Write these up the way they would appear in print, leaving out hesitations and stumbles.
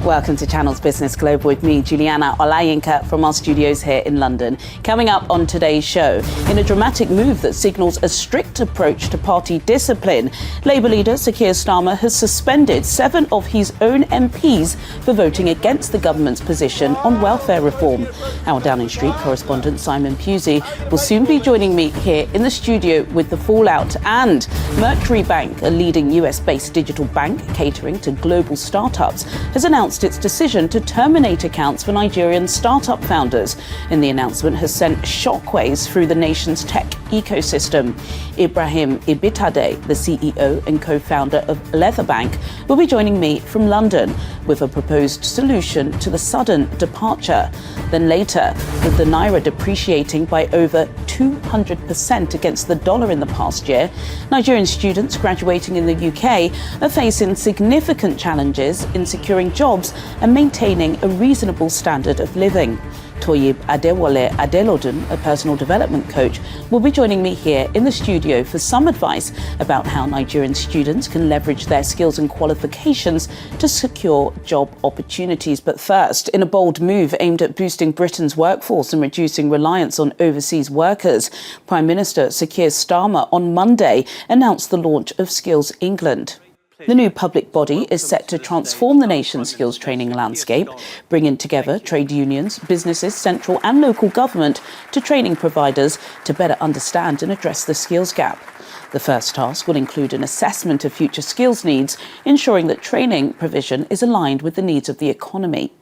Welcome to Channel's Business Global with me, Juliana Olayinka, from our studios here in London. Coming up on today's show, in a dramatic move that signals a strict approach to party discipline, Labour leader Sir Keir Starmer has suspended 7 of his own MPs for voting against the government's position on welfare reform. Our Downing Street correspondent Simon Pusey will soon be joining me here in the studio with the fallout. And Mercury Bank, a leading US-based digital bank catering to global startups, has announced its decision to terminate accounts for Nigerian startup founders. And the announcement has sent shockwaves through the nation's tech ecosystem. Ibrahim Ibitade, the CEO and co-founder of Leather Bank, will be joining me from London with a proposed solution to the sudden departure. Then later, with the Naira depreciating by over 200% against the dollar in the past year, Nigerian students graduating in the UK are facing significant challenges in securing jobs and maintaining a reasonable standard of living. Toyib Adewale Adelodun, a personal development coach, will be joining me here in the studio for some advice about how Nigerian students can leverage their skills and qualifications to secure job opportunities. But first, in a bold move aimed at boosting Britain's workforce and reducing reliance on overseas workers, Prime Minister Sir Keir Starmer on Monday announced the launch of Skills England. The new public body is set to transform the nation's skills training landscape, bringing together trade unions, businesses, central and local government to training providers to better understand and address the skills gap. The first task will include an assessment of future skills needs, ensuring that training provision is aligned with the needs of the economy.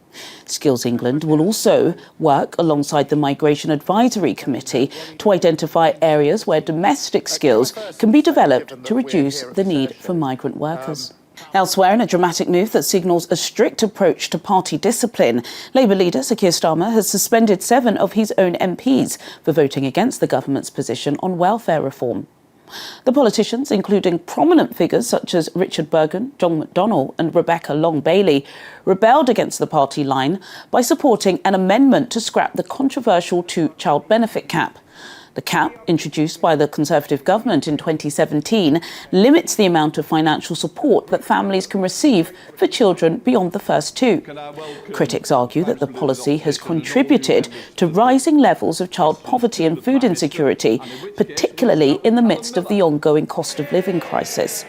Skills England will also work alongside the Migration Advisory Committee to identify areas where domestic skills can be developed to reduce the need for migrant workers. Elsewhere, in a dramatic move that signals a strict approach to party discipline, Labour leader Sir Keir Starmer has suspended 7 of his own MPs for voting against the government's position on welfare reform. The politicians, including prominent figures such as Richard Burgon, John McDonnell and Rebecca Long-Bailey, rebelled against the party line by supporting an amendment to scrap the controversial 2-child benefit cap. The cap, introduced by the Conservative government in 2017, limits the amount of financial support that families can receive for children beyond the first 2. Critics argue that the policy has contributed to rising levels of child poverty and food insecurity, particularly in the midst of the ongoing cost of living crisis.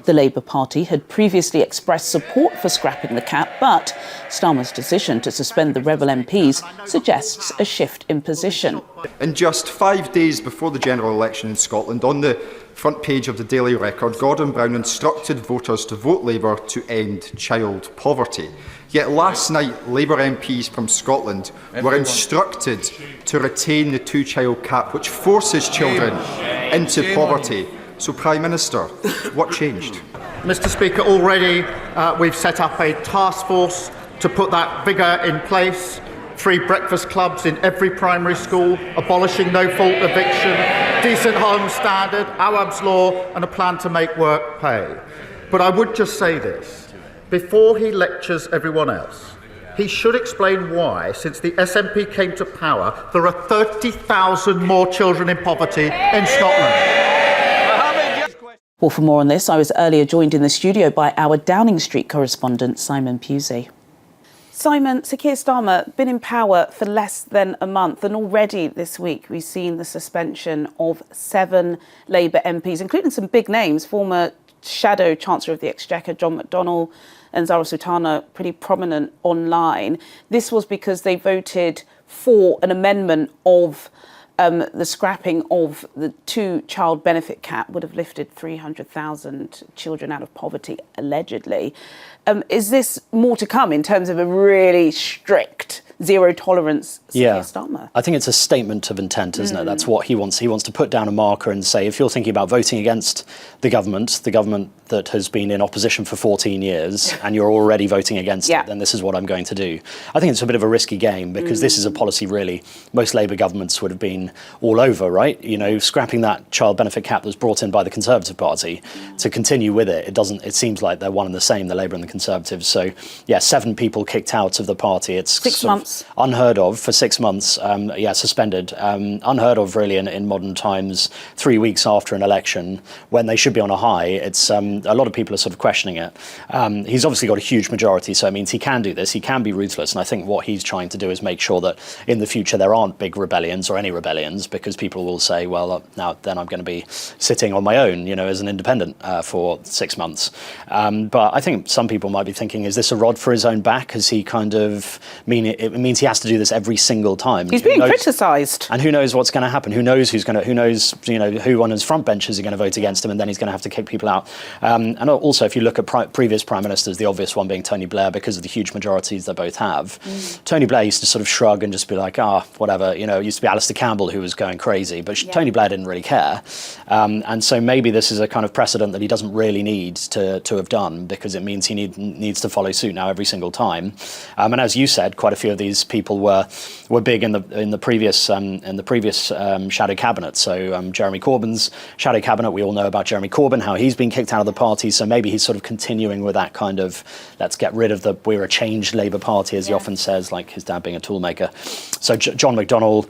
The Labour Party had previously expressed support for scrapping the cap, but Starmer's decision to suspend the rebel MPs suggests a shift in position. In just 5 days before the general election in Scotland, on the front page of the Daily Record, Gordon Brown instructed voters to vote Labour to end child poverty. Yet last night, Labour MPs from Scotland were instructed to retain the 2-child cap, which forces children into poverty. So, Prime Minister, what changed? Mr. Speaker, already we've set up a task force to put that vigour in place. 3 breakfast clubs in every primary school, abolishing no-fault eviction, decent home standard, Awab's law, and a plan to make work pay. But I would just say this. Before he lectures everyone else, he should explain why, since the SNP came to power, there are 30,000 more children in poverty in Scotland. Well, for more on this, I was earlier joined in the studio by our Downing Street correspondent, Simon Pusey. Simon, Sir Keir Starmer been in power for less than a month, and already this week we've seen the suspension of 7 Labour MPs, including some big names, former Shadow Chancellor of the Exchequer John McDonnell and Zara Sultana, pretty prominent online. This was because they voted for an amendment of the scrapping of the 2-child benefit cap would have lifted 300,000 children out of poverty, allegedly. Is this more to come in terms of a really strict zero tolerance Sir Keir Starmer? I think it's a statement of intent, isn't it? That's what he wants. He wants to put down a marker and say, if you're thinking about voting against the government that has been in opposition for 14 years, and you're already voting against it, then this is what I'm going to do. I think it's a bit of a risky game because this is a policy really most Labour governments would have been all over, right? You know, scrapping that child benefit cap that was brought in by the Conservative Party to continue with it. It seems like they're one and the same, the Labour and the Conservatives. So, yeah, 7 people kicked out of the party. It's 6 months months. Unheard of for 6 months. Suspended. Unheard of really in modern times. 3 weeks after an election, when they should be on a high, it's a lot of people are sort of questioning it. He's obviously got a huge majority, so it means he can do this. He can be ruthless, and I think what he's trying to do is make sure that in the future there aren't big rebellions or any rebellions, because people will say, well, now then I'm going to be sitting on my own, as an independent for 6 months. But I think some people might be thinking, is this a rod for his own back? Has he kind of it means he has to do this every single time? He's being criticised, and who knows what's going to happen? Who knows who on his front benches are going to vote against him, and then he's going to have to kick people out. And also, if you look at previous prime ministers, the obvious one being Tony Blair, because of the huge majorities they both have. Tony Blair used to sort of shrug and just be like, whatever. It used to be Alistair Campbell who was going crazy, but Tony Blair didn't really care. And so maybe this is a kind of precedent that he doesn't really need to have done, because it means he needs to follow suit now every single time. And as you said, quite a few of these people were big in the previous shadow cabinet. So Jeremy Corbyn's shadow cabinet, we all know about Jeremy Corbyn, how he's been kicked out of the party. So maybe he's sort of continuing with that kind of, let's get rid of we're a changed Labour Party, as he often says, like his dad being a toolmaker. So John McDonnell,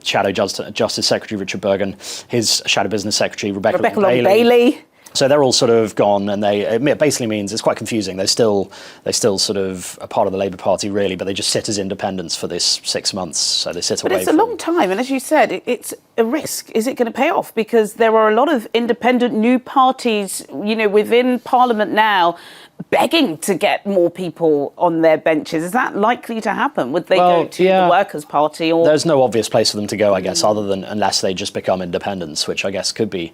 Shadow Justice Secretary Richard Bergen, his Shadow Business Secretary Rebecca Long-Bailey. So they're all sort of gone, and it basically means it's quite confusing. They're still sort of a part of the Labour Party, really, but they just sit as independents for this 6 months. So they sit away. But it's a long time, and as you said, it's a risk. Is it going to pay off? Because there are a lot of independent new parties, within Parliament now, begging to get more people on their benches. Is that likely to happen? Would they go to the Workers' Party? Or there's no obvious place for them to go, I guess, other than unless they just become independents, which I guess could be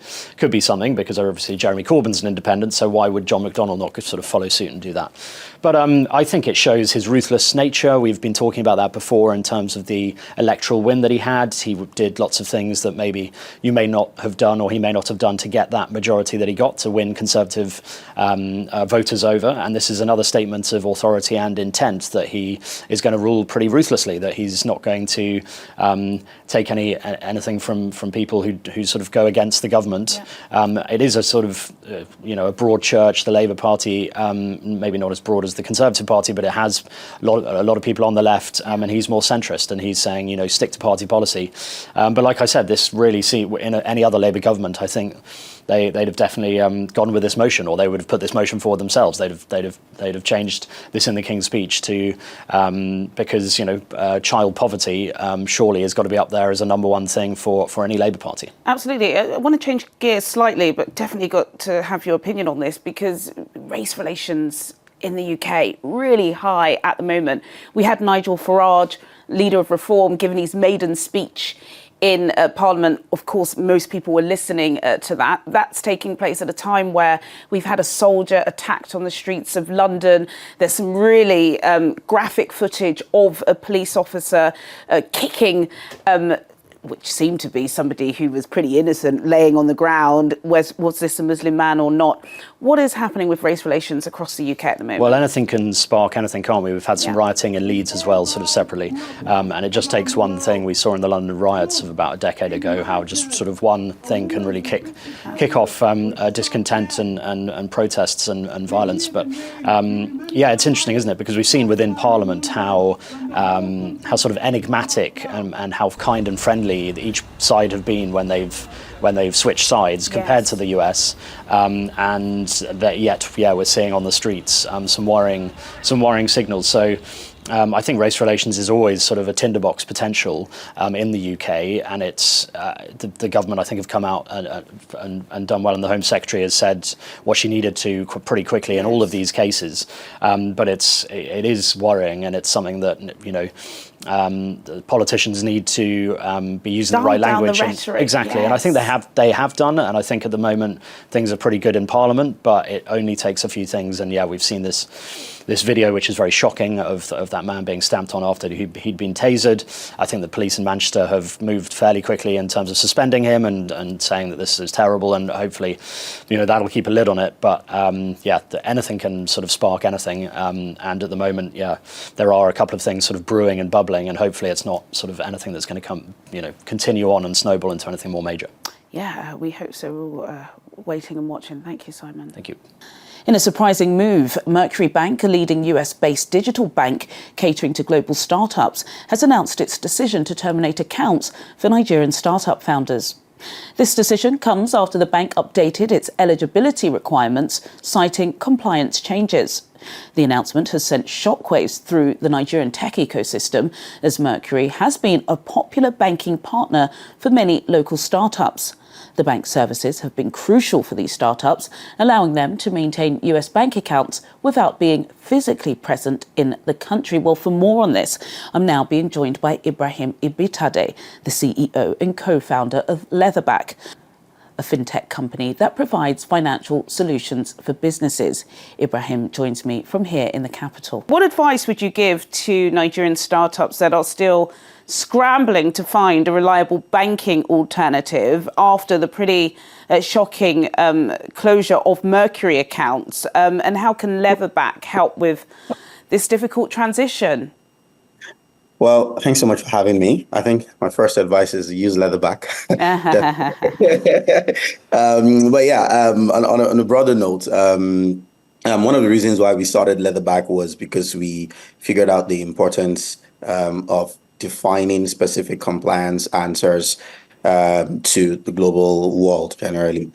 something, because obviously Jeremy Corbyn's an independent, so why would John McDonnell not sort of follow suit and do that? But I think it shows his ruthless nature. We've been talking about that before in terms of the electoral win that he had. He did lots of things that maybe you may not have done, or he may not have done, to get that majority that he got, to win Conservative voters over. And this is another statement of authority and intent, that he is going to rule pretty ruthlessly, that he's not going to take anything from people who sort of go against the government. It is a sort of a broad church, the Labour Party, maybe not as broad as the Conservative Party, but it has a lot of people on the left, and he's more centrist, and he's saying, stick to party policy. But like I said, this really, in any other Labour government, I think they'd have definitely gone with this motion, or they would have put this motion forward themselves. They'd have changed this in the King's Speech to because child poverty surely has got to be up there as a number one thing for any Labour Party. Absolutely. I want to change gears slightly, but definitely got to have your opinion on this, because race relations in the UK really high at the moment. We had Nigel Farage, leader of Reform, giving his maiden speech in Parliament. Of course, most people were listening to that. That's taking place at a time where we've had a soldier attacked on the streets of London. There's some really graphic footage of a police officer kicking which seemed to be somebody who was pretty innocent, laying on the ground. Was this a Muslim man or not? What is happening with race relations across the UK at the moment? Well, anything can spark anything, can't we? We've had some rioting in Leeds as well, sort of separately. And it just takes one thing. We saw in the London riots of about a decade ago how just sort of one thing can really kick off discontent and protests and violence. But it's interesting, isn't it? Because we've seen within Parliament how sort of enigmatic and how kind and friendly each side have been when they've switched sides compared to the US, and that yet we're seeing on the streets some worrying signals. So I think race relations is always sort of a tinderbox potential in the UK, and it's the government, I think, have come out and done well, and the Home Secretary has said what she needed to pretty quickly in all of these cases. But it is worrying, and it's something that the politicians need to be using the right language. Exactly, and I think they have done it, and I think at the moment things are pretty good in Parliament, but it only takes a few things, and we've seen this video, which is very shocking, of that man being stamped on after he'd been tasered. I think the police in Manchester have moved fairly quickly in terms of suspending him and saying that this is terrible, and hopefully, that'll keep a lid on it. But anything can sort of spark anything, and at the moment, there are a couple of things sort of brewing and bubbling, and hopefully it's not sort of anything that's going to continue on and snowball into anything more major. Yeah, we hope so. We're all waiting and watching. Thank you, Simon. Thank you. In a surprising move, Mercury Bank, a leading US-based digital bank catering to global startups, has announced its decision to terminate accounts for Nigerian startup founders. This decision comes after the bank updated its eligibility requirements, citing compliance changes. The announcement has sent shockwaves through the Nigerian tech ecosystem, as Mercury has been a popular banking partner for many local startups. The bank's services have been crucial for these startups, allowing them to maintain US bank accounts without being physically present in the country. Well, for more on this, I'm now being joined by Ibrahim Ibitade, the CEO and co-founder of Leatherback, a fintech company that provides financial solutions for businesses. Ibrahim joins me from here in the capital. What advice would you give to Nigerian startups that are still scrambling to find a reliable banking alternative after the pretty shocking closure of Mercury accounts? And how can Leatherback help with this difficult transition? Well, thanks so much for having me. I think my first advice is use Leatherback. But yeah, on a broader note, one of the reasons why we started Leatherback was because we figured out the importance of defining specific compliance answers to the global world generally.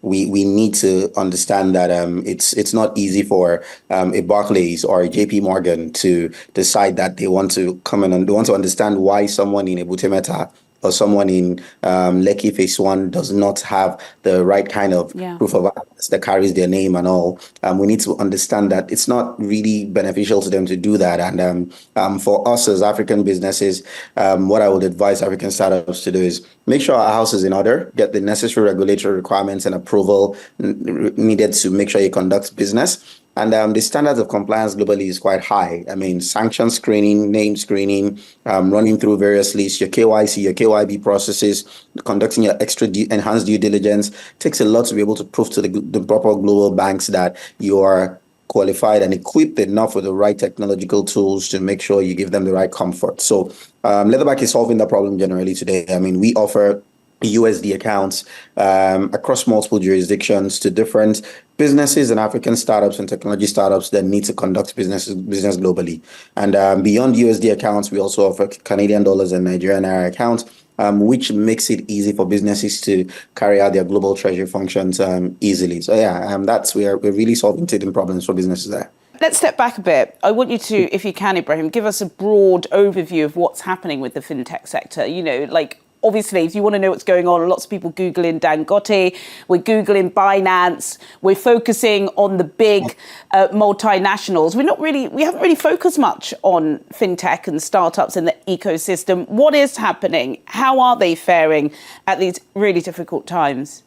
We need to understand that it's not easy for a Barclays or a JP Morgan to decide that they want to come in and they want to understand why someone in Ebute Metta or someone in Lekki Phase 1 does not have the right kind of proof of address that carries their name and all. We need to understand that it's not really beneficial to them to do that. And for us as African businesses, what I would advise African startups to do is make sure our house is in order, get the necessary regulatory requirements and approval needed to make sure you conduct business. And the standards of compliance globally is quite high. I mean, sanction screening, name screening, running through various lists, your KYC, your KYB processes, conducting your extra enhanced due diligence. Takes a lot to be able to prove to the proper global banks that you are qualified and equipped enough with the right technological tools to make sure you give them the right comfort. So Leatherback is solving that problem generally today. I mean, we offer USD accounts across multiple jurisdictions to different businesses and African startups and technology startups that need to conduct business globally. And beyond USD accounts, we also offer Canadian dollars and Nigerian naira accounts, which makes it easy for businesses to carry out their global treasury functions easily. So yeah, that's where we're really solving hidden problems for businesses there. Let's step back a bit. I want you to, if you can, Ibrahim, give us a broad overview of what's happening with the fintech sector. You know, like, obviously, if you want to know what's going on, lots of people Googling Dangote, we're Googling Binance, we're focusing on the big multinationals. We haven't really focused much on fintech and startups in the ecosystem. What is happening? How are they faring at these really difficult times?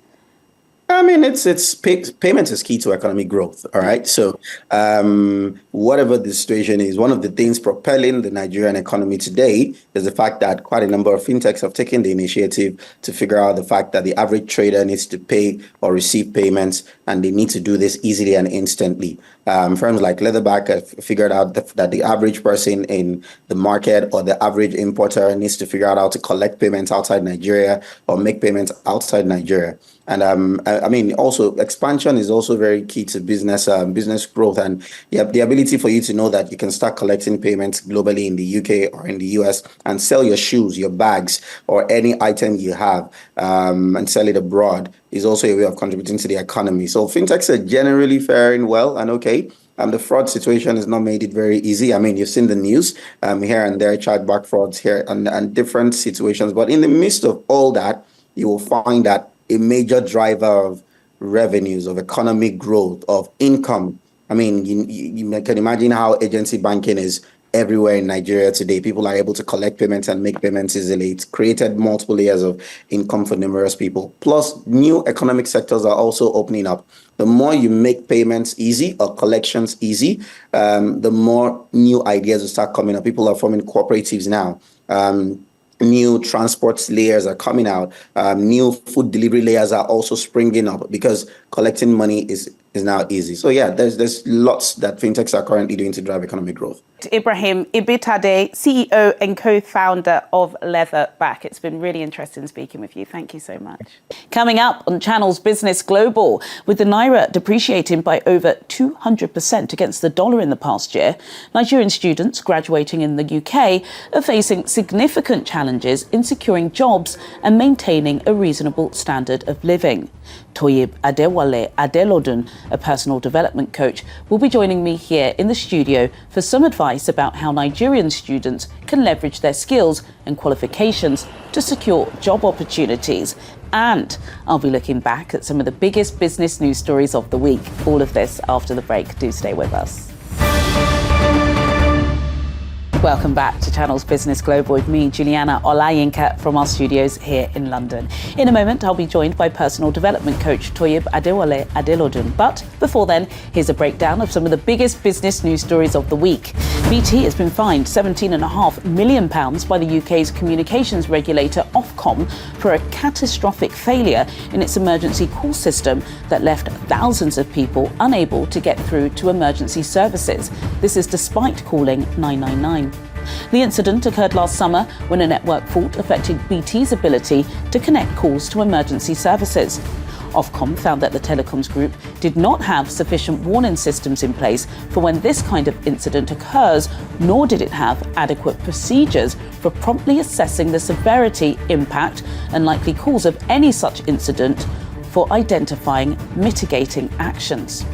I mean, payments is key to economic growth. All right. So whatever the situation is, one of the things propelling the Nigerian economy today is the fact that quite a number of fintechs have taken the initiative to figure out the fact that the average trader needs to pay or receive payments, and they need to do this easily and instantly. Firms like Leatherback have figured out that the average person in the market or the average importer needs to figure out how to collect payments outside Nigeria or make payments outside Nigeria. And I mean, also expansion is also very key to business growth, and you have the ability for you to know that you can start collecting payments globally in the UK or in the US and sell your shoes, your bags, or any item you have and sell it abroad is also a way of contributing to the economy. So fintechs are generally faring well and okay. The fraud situation has not made it very easy. I mean, you've seen the news here and there, chargeback frauds here and different situations. But in the midst of all that, you will find that a major driver of revenues, of economic growth, of income. I mean, you can imagine how agency banking is everywhere in Nigeria today. People are able to collect payments and make payments easily. It's created multiple layers of income for numerous people. Plus, new economic sectors are also opening up. The more you make payments easy or collections easy, the more new ideas will start coming up. People are forming cooperatives now. New transport layers are coming out. New food delivery layers are also springing up because collecting money is easy. So yeah, there's lots that fintechs are currently doing to drive economic growth. Ibrahim Ibitade, CEO and co-founder of Leatherback. It's been really interesting speaking with you. Thank you so much. Coming up on Channel's Business Global, with the Naira depreciating by over 200% against the dollar in the past year, Nigerian students graduating in the UK are facing significant challenges in securing jobs and maintaining a reasonable standard of living. Toyib Adewale Adelodun, a personal development coach, will be joining me here in the studio for some advice about how Nigerian students can leverage their skills and qualifications to secure job opportunities. And I'll be looking back at some of the biggest business news stories of the week. All of this after the break. Do stay with us. Welcome back to Channel's Business Global with me, Juliana Olayinka, from our studios here in London. In a moment, I'll be joined by personal development coach Toyib Adewale Adelodun. But before then, here's a breakdown of some of the biggest business news stories of the week. BT has been fined £17.5 million by the UK's communications regulator Ofcom for a catastrophic failure in its emergency call system that left thousands of people unable to get through to emergency services. This is despite calling 999. The incident occurred last summer when a network fault affected BT's ability to connect calls to emergency services. Ofcom found that the telecoms group did not have sufficient warning systems in place for when this kind of incident occurs, nor did it have adequate procedures for promptly assessing the severity, impact, and likely cause of any such incident for identifying mitigating actions.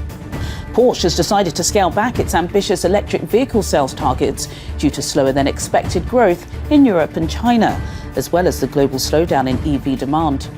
Porsche has decided to scale back its ambitious electric vehicle sales targets due to slower than expected growth in Europe and China, as well as the global slowdown in EV demand.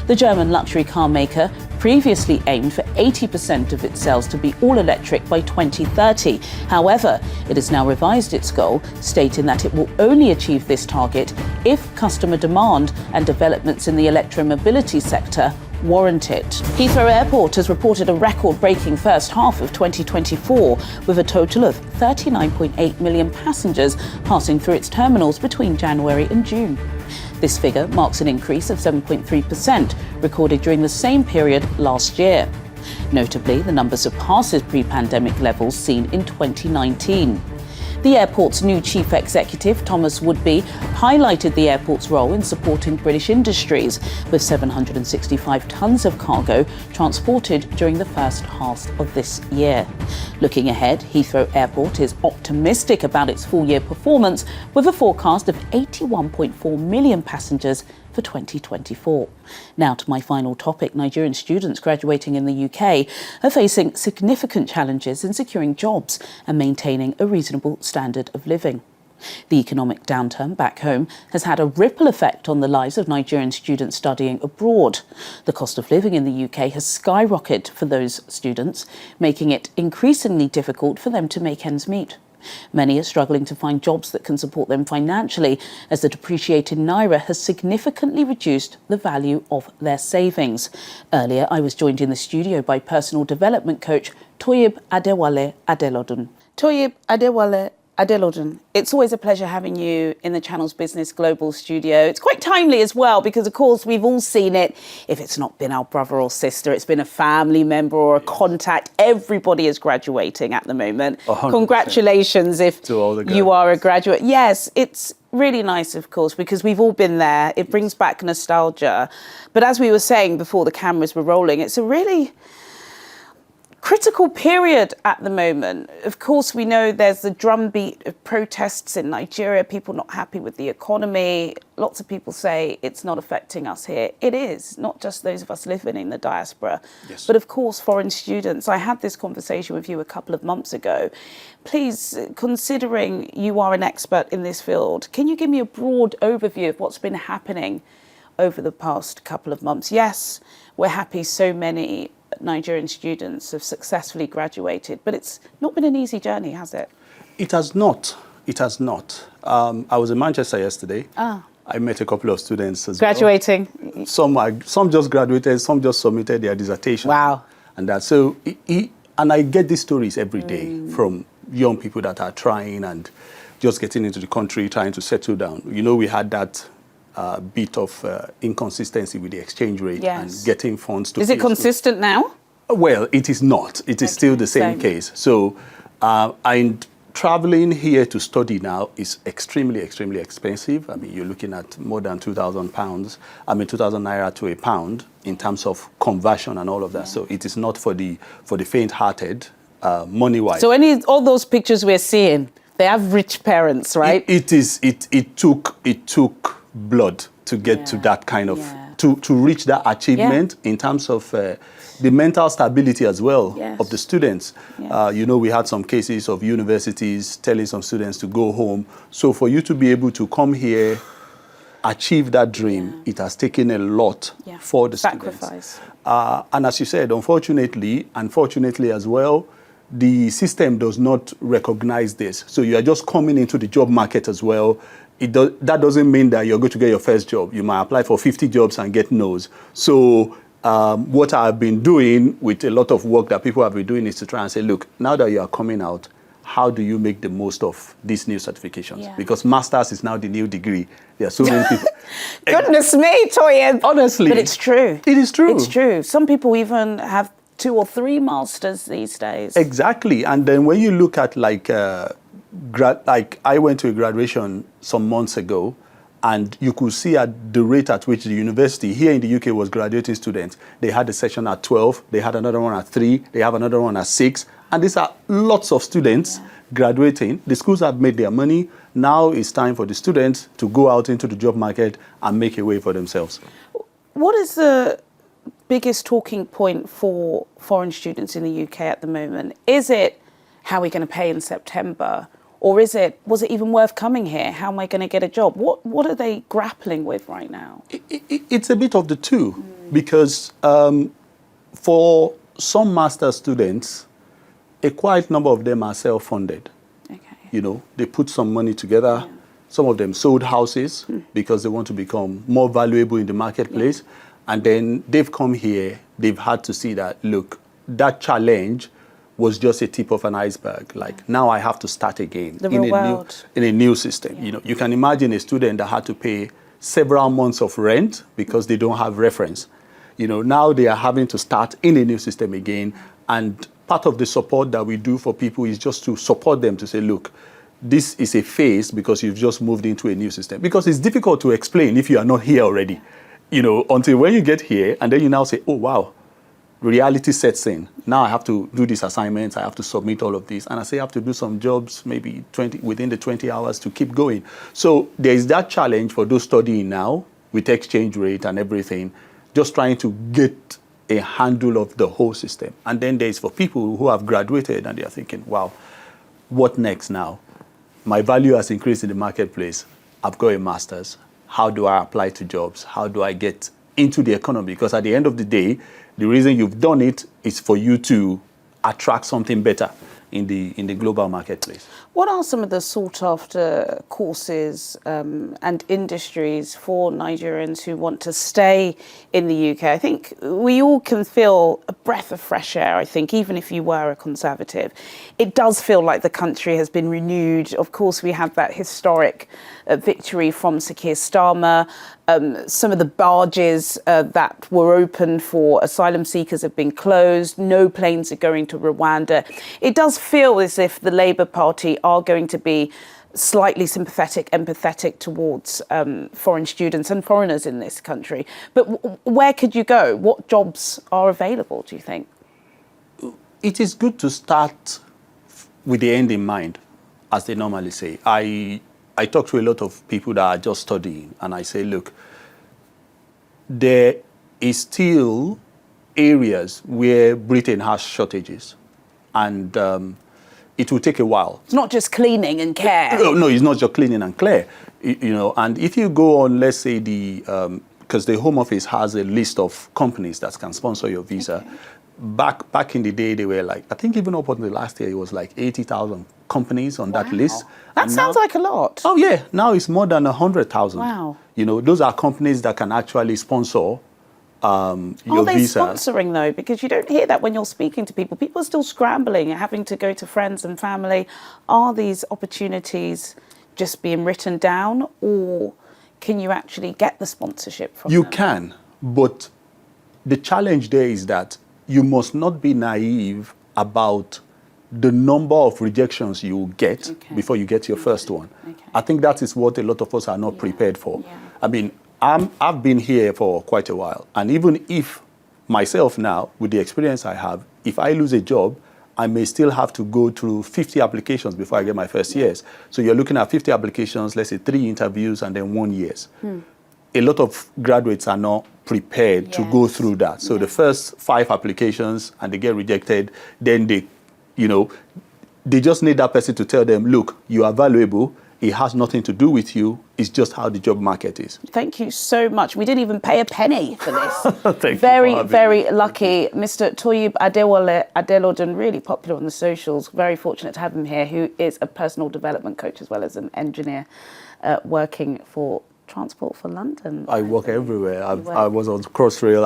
The German luxury car maker previously aimed for 80% of its sales to be all electric by 2030. However, it has now revised its goal, stating that it will only achieve this target if customer demand and developments in the electromobility sector warrant it. Heathrow Airport has reported a record-breaking first half of 2024, with a total of 39.8 million passengers passing through its terminals between January and June. This figure marks an increase of 7.3% recorded during the same period last year. Notably, the number surpasses pre-pandemic levels seen in 2019. The airport's new chief executive, Thomas Woodby, highlighted the airport's role in supporting British industries, with 765 tonnes of cargo transported during the first half of this year. Looking ahead, Heathrow Airport is optimistic about its full-year performance, with a forecast of 81.4 million passengers for 2024. Now to my final topic. Nigerian students graduating in the UK are facing significant challenges in securing jobs and maintaining a reasonable standard of living. The economic downturn back home has had a ripple effect on the lives of Nigerian students studying abroad. The cost of living in the UK has skyrocketed for those students, making it increasingly difficult for them to make ends meet. Many are struggling to find jobs that can support them financially, as the depreciated Naira has significantly reduced the value of their savings. Earlier, I was joined in the studio by personal development coach Toyib Adewale Adelodun. Toyib Adewale Adelodun, it's always a pleasure having you in the Channel's Business Global studio. It's quite timely as well because, of course, we've all seen it. If it's not been our brother or sister, it's been a family member or a contact. Everybody is graduating at the moment. 100%. Congratulations if you are a graduate. Yes, it's really nice, of course, because we've all been there. It brings back nostalgia. But as we were saying before the cameras were rolling, it's a really critical period at the moment. Of course, we know there's the drumbeat of protests in Nigeria, people not happy with the economy. Lots of people say it's not affecting us here. It is, not just those of us living in the diaspora, yes, but of course foreign students. I had this conversation with you a couple of months ago. Please, considering you are an expert in this field, can you give me a broad overview of what's been happening over the past couple of months? Yes, we're happy so many Nigerian students have successfully graduated, but it's not been an easy journey, has it? It has not. It has not. I was in Manchester yesterday. I met a couple of students as graduating. Well. Some just graduated, some just submitted their dissertation. Wow. And that. So, and I get these stories every day from young people that are trying and just getting into the country, trying to settle down. You know, we had that bit of inconsistency with the exchange rate, yes, and getting funds to. Is it consistent now? Well, it is not. It is still the same case. So, and traveling here to study now is extremely, extremely expensive. I mean, you're looking at more than £2,000. I mean, 2,000 naira to a pound in terms of conversion and all of that. So it is not for the faint-hearted, money-wise. So all those pictures we're seeing, they have rich parents, right? It took blood to get to that kind of to reach that achievement in terms of the mental stability as well of the students. You know, we had some cases of universities telling some students to go home. So for you to be able to come here, achieve that dream, it has taken a lot for the students. And as you said, unfortunately as well, the system does not recognize this. So you are just coming into the job market as well. That doesn't mean that you're going to get your first job. You might apply for 50 jobs and get no's. So what I've been doing with a lot of work that people have been doing is to try and say, look, now that you are coming out, how do you make the most of these new certifications? Because master's is now the new degree. There are so many people. Goodness me, Toyin. Honestly. But it's true. It is true. It's true. Some people even have 2 or 3 masters these days. Exactly. And then when you look at like I went to a graduation some months ago, and you could see at the rate at which the university here in the UK was graduating students. They had a session at 12, they had another one at 3, they have another one at 6. And these are lots of students graduating. The schools have made their money. Now it's time for the students to go out into the job market and make a way for themselves. What is the biggest talking point for foreign students in the UK at the moment? Is it how are we going to pay in September? Or was it even worth coming here? How am I going to get a job? What are they grappling with right now? It's a bit of the two, because for some master students, a quite number of them are self-funded. Okay. You know, they put some money together. Yeah. Some of them sold houses because they want to become more valuable in the marketplace. Yeah. And then they've come here, they've had to see that, look, that challenge was just a tip of an iceberg. Like, now I have to start again in a new system. Yeah. You know, you can imagine a student that had to pay several months of rent because they don't have reference. You know, now they are having to start in a new system again. And part of the support that we do for people is just to support them to say, look, this is a phase because you've just moved into a new system. Because it's difficult to explain if you are not here already, you know, until when you get here and then you now say, oh, wow, reality sets in. Now I have to do these assignments, I have to submit all of these, and I say I have to do some jobs, maybe within the 20 hours to keep going. So there is that challenge for those studying now with exchange rate and everything, just trying to get a handle of the whole system. And then there's for people who have graduated and they are thinking, wow, what next now? My value has increased in the marketplace. I've got a master's. How do I apply to jobs? How do I get into the economy? Because at the end of the day, the reason you've done it is for you to attract something better in the global marketplace. What are some of the sought-after courses and industries for Nigerians who want to stay in the UK? I think we all can feel a breath of fresh air, I think, even if you were a Conservative. It does feel like the country has been renewed. Of course, we have that historic victory from Sir Kier Starmer. Some of the barges that were open for asylum seekers have been closed. No planes are going to Rwanda. It does feel as if the Labour Party are going to be slightly sympathetic, empathetic towards foreign students and foreigners in this country. But where could you go? What jobs are available, do you think? It is good to start with the end in mind, as they normally say. I talk to a lot of people that are just studying, and I say, look, there is still areas where Britain has shortages, and it will take a while. It's not just cleaning and care. No, it's not just cleaning and care. You know, and if you go on, let's say because the Home Office has a list of companies that can sponsor your visa. Okay. Back in the day, they were like, I think even up until the last year, it was like 80,000 companies on that list. That sounds like a lot. Oh, yeah. Now it's more than 100,000. Wow. You know, those are companies that can actually sponsor your visa. Are they sponsoring, though? Because you don't hear that when you're speaking to people. People are still scrambling and having to go to friends and family. Are these opportunities just being written down, or can you actually get the sponsorship from them? You can, but the challenge there is that you must not be naive about the number of rejections you will get before you get your first one. I think that is what a lot of us are not prepared for. I mean, I've been here for quite a while, and even if myself now, with the experience I have, if I lose a job, I may still have to go through 50 applications before I get my first years. So you're looking at 50 applications, let's say 3 interviews, and then 1 year. A lot of graduates are not prepared to go through that. So the first 5 applications and they get rejected, then they just need that person to tell them, look, you are valuable. It has nothing to do with you. It's just how the job market is. Thank you so much. We didn't even pay a penny for this. Thank very, you very lucky. Mr. Toyib Adewale Adelodun, really popular on the socials. Very fortunate to have him here, who is a personal development coach as well as an engineer working for Transport for London. I work everywhere. I was on Crossrail.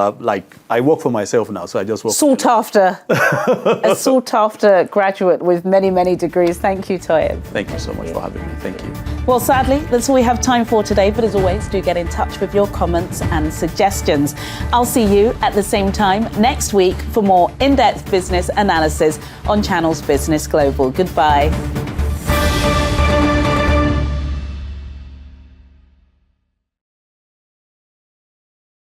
I work for myself now, so I just work. A sought after graduate with many, many degrees. Thank you, Toyib. Thank you so much for having me. Thank you. Well, sadly, that's all we have time for today. But as always, do get in touch with your comments and suggestions. I'll see you at the same time next week for more in-depth business analysis on Channel's Business Global. Goodbye.